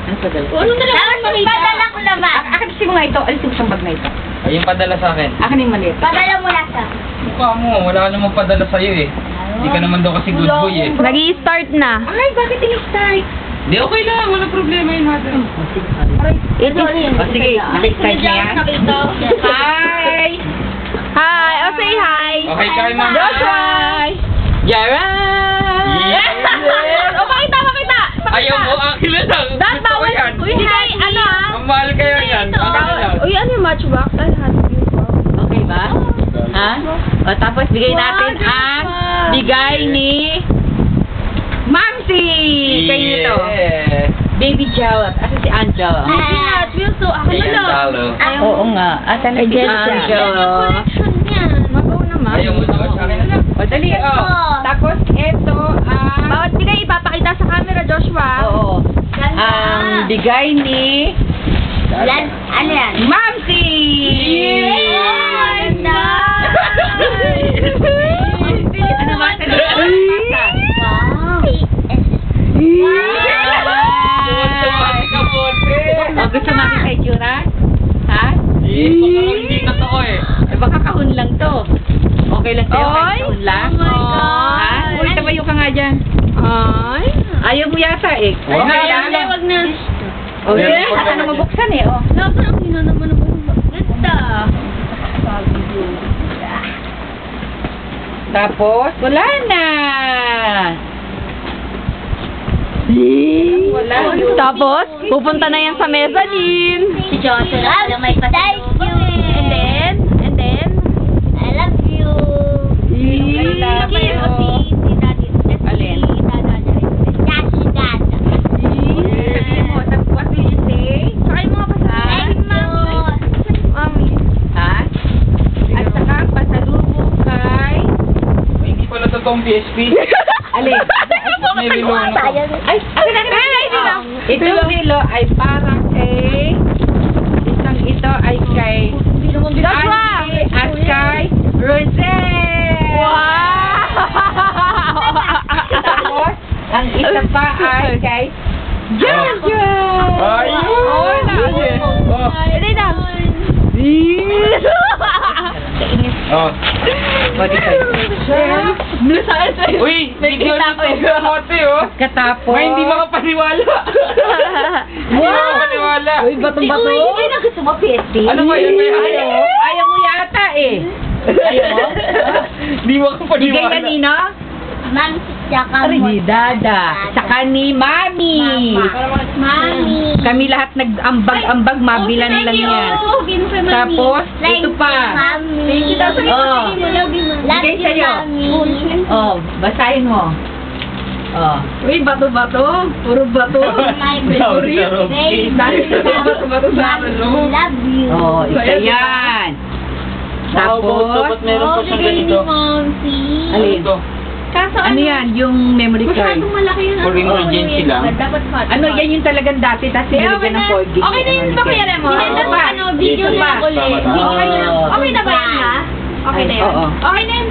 Ang tagal. Ano na lang ang makita? Padala ko naman. Akin mo nga ito. Alisin mo siyang bag na ito. Ayun padala sa akin. Akin yung maliit. Padala mo na siya. Mukha mo, wala ka namang padala sa'yo eh. Hindi ka naman daw kasi good boy eh. Nag-i-start na. Ay, bakit ini-start? Hindi, okay lang. Walang problema yun natin. Sige, nakistart na yan. Hi! Hi! Oh, say hi! Okay, kay ma'am. Joshua! Yara! Oh, pakita! Ayaw mo, akin na lang. Dahil Gusto ko bawal. yan. Uy, hi! Ano ah? Ang mahal kayo yan. Akin na lang. Uy, ano yung matchbox? Ay, Okay ba? Ha? O, tapos bigay natin ang bigay ni Mamsi! Kayo ito. Yeah. Baby Jawat. Asa si Angel? Hindi na, Wilso. Ako na lang. Talo. Oo nga. Asa na si Angel? Collection niya. Magaw naman. Ayaw mo, Josh. Akin na lang. O, dali. Tapos, ito ang... Bawat bigay ipapakita sa camera, Joshua. Oo. Ang bigay ni... Ano yan? Mamsi! Ganda! Ano ba? O, gusto makita itsura? Ha? Hindi totoo eh. Eh, baka kahon lang to. Okay lang sa'yo kahit Oy! kahon lang? Oh my God! Ha? Uy, tabayo ka nga dyan. Ay! Ayaw mo yata eh. Wag na, Kaya wag na. Wag na. O, yun. At ano mabuksan eh, oh. Laban ang hina naman ng ganda. Tapos, wala na. Wala. Tapos, pupunta na yan sa mezzanine. Si Joshua na pala may pasalubong. And then, I love you. I love you. Si Daddy. Alin? Si Dada. Daddy, Dada. Sabihin mo, what will you say? saka yung mga Thank you. Mami. Ha? At saka, pasalubong kay... Hindi pala totoong PSP. Alin? May relo ano ko. Ay, itong relo ay para kay... Ito ay kay... Joshua! Andy at kay Rosel! Wow! Tapos, ang isa pa ay kay Joshua! Ayun! Oh, Oh. Hindi na. Oh. Pwede kayo. Blusaan sa'yo. Uy, hindi ko na kamote oh. Katapos... May hindi makapaniwala. Hindi makapaniwala. Uy, bato-bato. Hindi na gusto mo PSP. Ano ba yun? May ayaw? Ayaw mo yata eh. Ayaw mo? Hindi Bigay makapaniwala. kanino? Ma'am, tsaka mo. Ni Dada. Saka ni Mami. Mami. Kami lahat nag-ambag-ambag, mabilan lang yan. Tapos, ito pa. Mami. Oh. Bigay sa'yo. Oh, basahin mo. Oh. Uy, bato-bato. Puro bato. Sorry, Rocky. Bato-bato sa akin, no? Love you. Oh, isa yan. Tapos, Ba't meron pa siyang ganito? alin? Ito. Kaso Ano yan? Yung memory card. masyadong malaki yun. For emergency lang. Dapat hot. Ano, yan yung talagang dati, tapos nilagyan ng 4 gig. Okay na yun ba kaya mo? Oo. Hindi na ano, video Ito na pa. ulit. Tama, tama. Okay na ba yan ha? Okay na yun. Oo. Okay na yun.